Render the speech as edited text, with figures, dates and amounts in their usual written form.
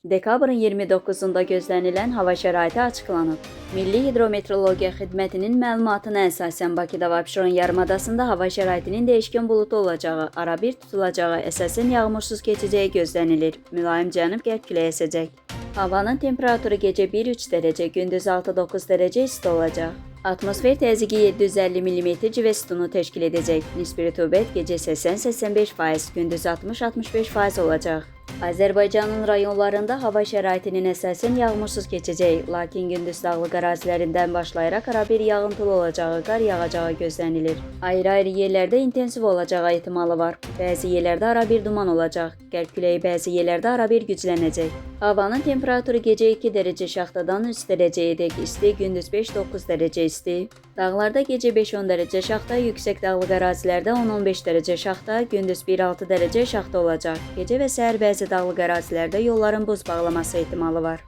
Dekabrın 29-da gözlənilən hava şəraiti açıqlanıb. Milli Hidrometeorologiya Xidmətinin məlumatına əsasən Bakıda və Abşeron yarımadasında hava şəraitinin dəyişkən buludlu olacağı, arabir tutulacağı, əsasən yağmursuz keçəcəyi gözlənilir. Mülayim cənub-qərb küləyi əsəcək. Havanın temperaturu gecə 1-3 dərəcə, gündüz 6-9 dərəcə isti olacaq. Atmosfer təzyiqi 750 mm civə sütunu təşkil edəcək. Nisbi rütubət gecə 80-85%, gündüz 60-65% olacaq. Azərbaycanın rayonlarında hava şəraitinin əsasən yağmursuz keçəcək, lakin gündüz dağlıq ərazilərindən başlayaraq arabir yağıntılı olacağı, qar yağacağı gözlənilir. Ayrı-ayrı yerlərdə intensiv olacağı ehtimalı var. Bəzi yerlərdə arabir duman olacaq. Qərb küləyi bəzi yerlərdə arabir güclənəcək. Havanın temperaturu gecə 2 dərəcə şaxtadan 3 dərəcəyədək isti, gündüz 5-9 dərəcə isti. Dağlarda gecə 5-10 dərəcə şaxta, yüksək dağlıq ərazilərdə 10-15 dərəcə şaxta, gündüz 1-6 dərəcə şaxta olacaq. Gecə və səhər bəzi dağlıq ərazilərdə yolların buz bağlaması ehtimalı var.